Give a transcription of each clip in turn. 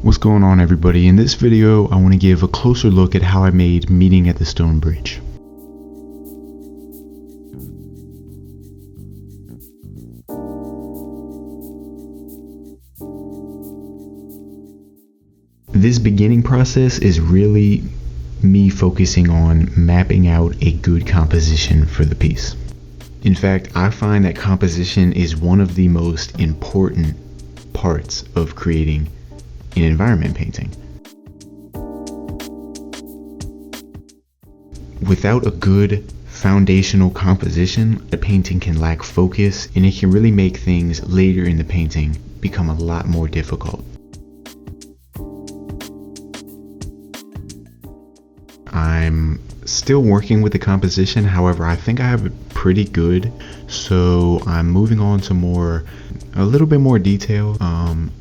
What's going on, everybody? In this video I want to give a closer look at how I made Meeting at the Stone Bridge. This beginning process is really me focusing on mapping out a good composition for the piece. In fact, I find that composition is one of the most important parts of creating an environment painting. Without a good foundational composition, a painting can lack focus, and it can really make things later in the painting become a lot more difficult. I'm still working with the composition, however, I think I have it pretty good, so I'm moving on to a little bit more detail.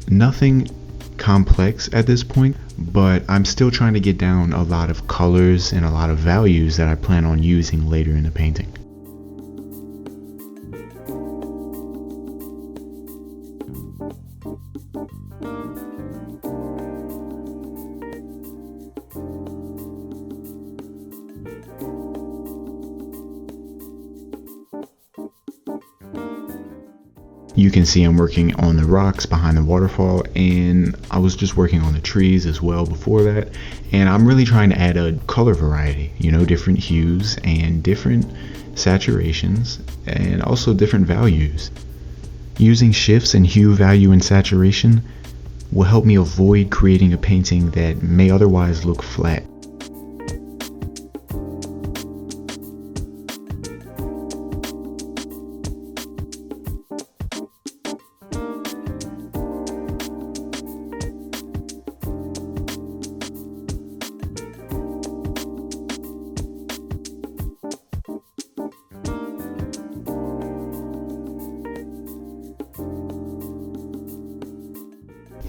Nothing complex at this point, but I'm still trying to get down a lot of colors and a lot of values that I plan on using later in the painting. You can see I'm working on the rocks behind the waterfall, and I was just working on the trees as well before that, and I'm really trying to add a color variety, different hues and different saturations and also different values. Using shifts in hue, value, and saturation will help me avoid creating a painting that may otherwise look flat.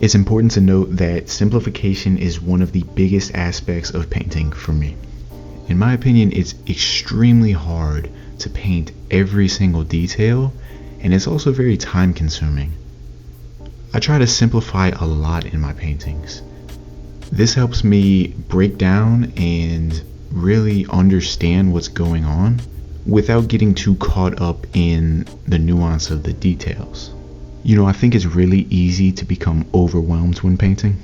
It's important to note that simplification is one of the biggest aspects of painting for me. In my opinion, it's extremely hard to paint every single detail, and it's also very time consuming. I try to simplify a lot in my paintings. This helps me break down and really understand what's going on without getting too caught up in the nuance of the details. I think it's really easy to become overwhelmed when painting.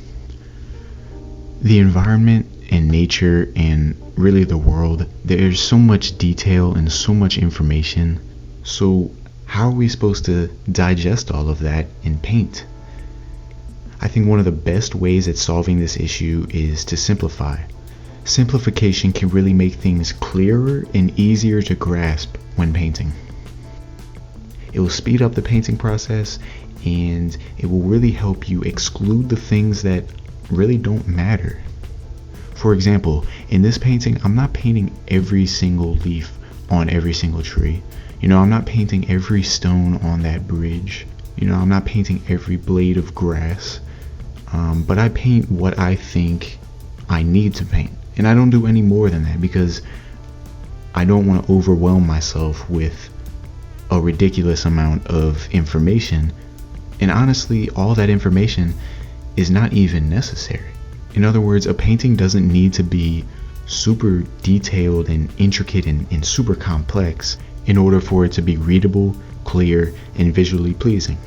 The environment and nature and really the world, there's so much detail and so much information. So how are we supposed to digest all of that and paint? I think one of the best ways at solving this issue is to simplify. Simplification can really make things clearer and easier to grasp when painting. It will speed up the painting process, and it will really help you exclude the things that really don't matter. For example, in this painting, I'm not painting every single leaf on every single tree. I'm not painting every stone on that bridge. I'm not painting every blade of grass. But I paint what I think I need to paint. And I don't do any more than that because I don't want to overwhelm myself with a ridiculous amount of information, and honestly all that information is not even necessary. In other words, a painting doesn't need to be super detailed and intricate and super complex in order for it to be readable, clear, and visually pleasing.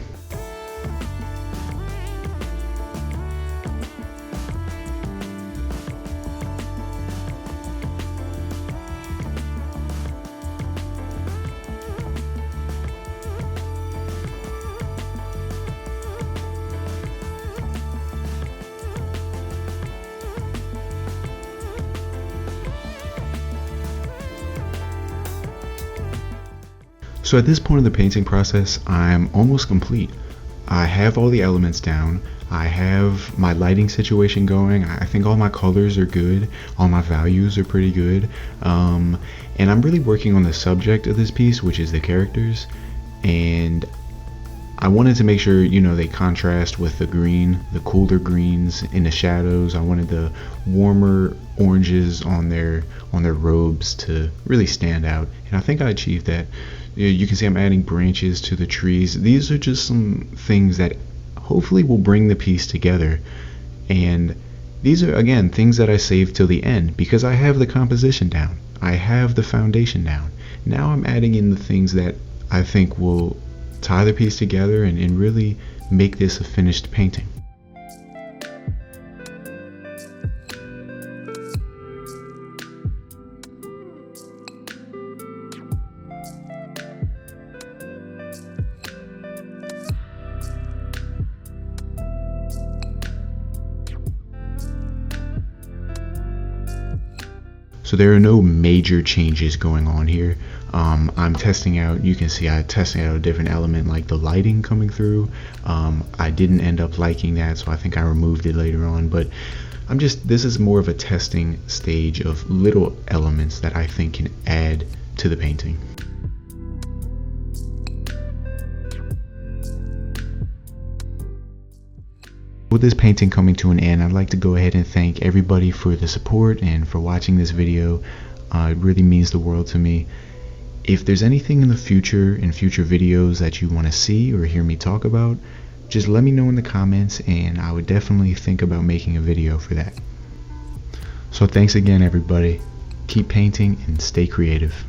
So at this point of the painting process, I'm almost complete. I have all the elements down. I have my lighting situation going. I think all my colors are good. All my values are pretty good. And I'm really working on the subject of this piece, which is the characters. And I wanted to make sure, they contrast with the green, the cooler greens in the shadows. I wanted the warmer oranges on their robes to really stand out. And I think I achieved that. You can see I'm adding branches to the trees. These are just some things that hopefully will bring the piece together And these are, again, things that I saved till the end because I have the composition down. I have the foundation down. Now I'm adding in the things that I think will tie the piece together and really make this a finished painting. So there are no major changes going on here. I'm testing out, you can see I tested out a different element like the lighting coming through. I didn't end up liking that, so I think I removed it later on, but this is more of a testing stage of little elements that I think can add to the painting. With this painting coming to an end, I'd like to go ahead and thank everybody for the support and for watching this video. It really means the world to me. If there's anything in future videos that you want to see or hear me talk about, just let me know in the comments and I would definitely think about making a video for that. So thanks again, everybody. Keep painting and stay creative.